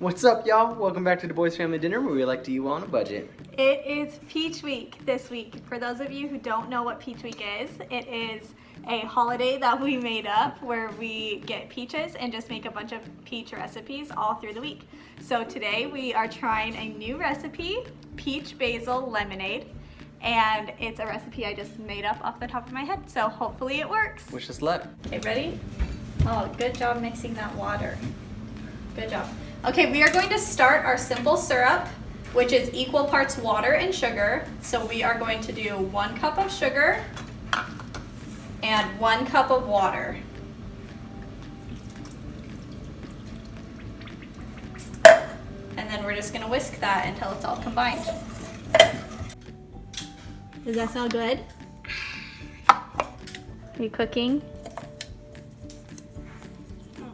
What's up, y'all? Welcome back to the Boys Family Dinner, where we like to eat well on a budget. It is Peach Week this week. For those of you who don't know what Peach Week is, it is a holiday that we made up where we get peaches and just make a bunch of peach recipes all through the week. So today we are trying a new recipe, peach basil lemonade, and it's a recipe I just made up off the top of my head, so hopefully it works. Wish us luck. Okay, ready? Oh, good job mixing that water. Good job. Okay, we are going to start our simple syrup, which is equal parts water and sugar. So we are going to do 1 cup of sugar and 1 cup of water. And then we're just gonna whisk that until it's all combined. Does that sound good? Are you cooking?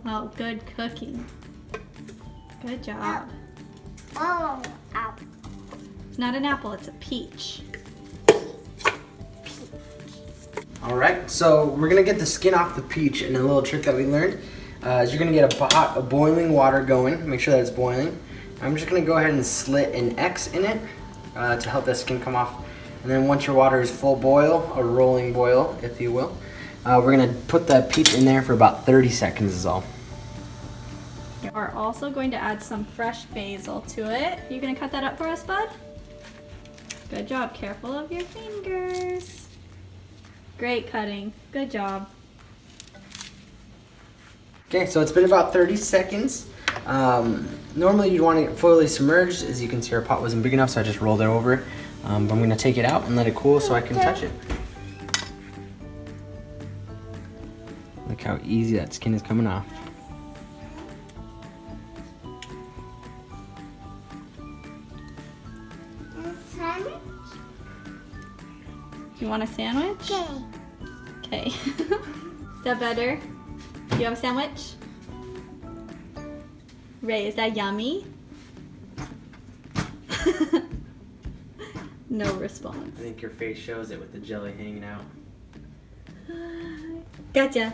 Oh, good cooking. Good job. Oh, apple. It's not an apple, it's a peach. All right, so we're gonna get the skin off the peach, and a little trick that we learned is you're gonna get a pot of boiling water going. Make sure that it's boiling. I'm just gonna go ahead and slit an X in it to help that skin come off. And then once your water is full boil, a rolling boil, if you will, we're gonna put the peach in there for about 30 seconds is all. We are also going to add some fresh basil to it. You gonna cut that up for us, bud? Good job. Careful of your fingers. Great cutting. Good job. Okay, so it's been about 30 seconds. Normally you'd want it fully submerged. As you can see, our pot wasn't big enough, so I just rolled it over. But I'm gonna take it out and let it cool so I can touch it. Look how easy that skin is coming off. You want a sandwich? Okay. Is that better? Do you have a sandwich? Ray, is that yummy? No response. I think your face shows it with the jelly hanging out. Gotcha.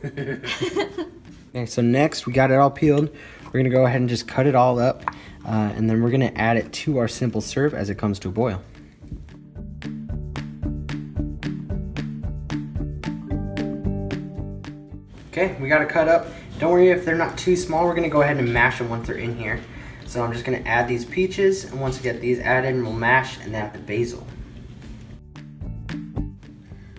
Okay, so next we got it all peeled. We're gonna go ahead and just cut it all up, and then we're gonna add it to our simple syrup as it comes to a boil. Okay, we got it cut up. Don't worry if they're not too small. We're gonna go ahead and mash them once they're in here. So I'm just gonna add these peaches, and once we get these added, we'll mash and then add the basil.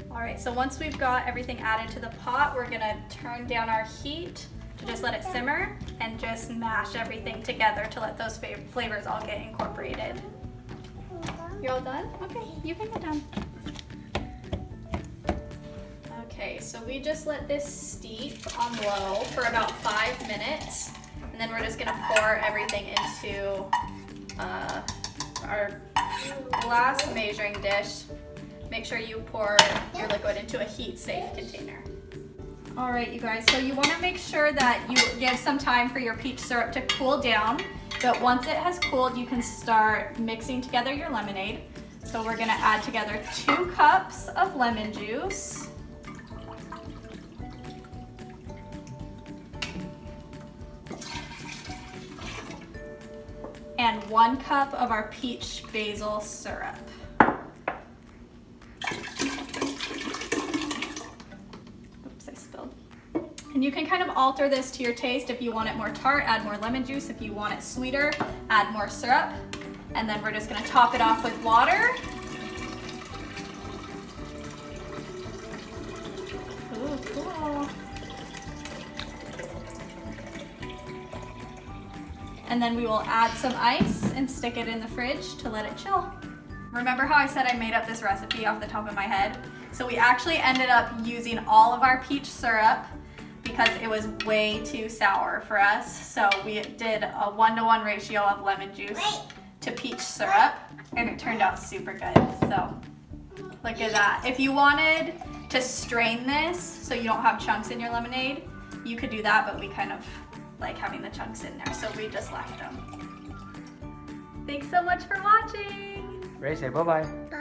All right, so once we've got everything added to the pot, we're gonna turn down our heat to just let it simmer and just mash everything together to let those flavors all get incorporated. You're all done? Okay, you can go down. Okay, so we just let this steep on low for about 5 minutes, and then we're just gonna pour everything into our glass measuring dish. Make sure you pour your liquid into a heat-safe container. All right, you guys, so you wanna make sure that you give some time for your peach syrup to cool down, but once it has cooled, you can start mixing together your lemonade. So we're gonna add together 2 cups of lemon juice. And 1 cup of our peach basil syrup. Oops, I spilled. And you can kind of alter this to your taste. If you want it more tart, add more lemon juice. If you want it sweeter, add more syrup. And then we're just gonna top it off with water. Ooh, cool. And then we will add some ice and stick it in the fridge to let it chill. Remember how I said I made up this recipe off the top of my head? So we actually ended up using all of our peach syrup because it was way too sour for us. So we did a 1-to-1 ratio of lemon juice to peach syrup, and it turned out super good. So look at that. If you wanted to strain this so you don't have chunks in your lemonade, you could do that, but we kind of like having the chunks in there, so we just left them. Thanks so much for watching. Ray, say bye-bye. Bye.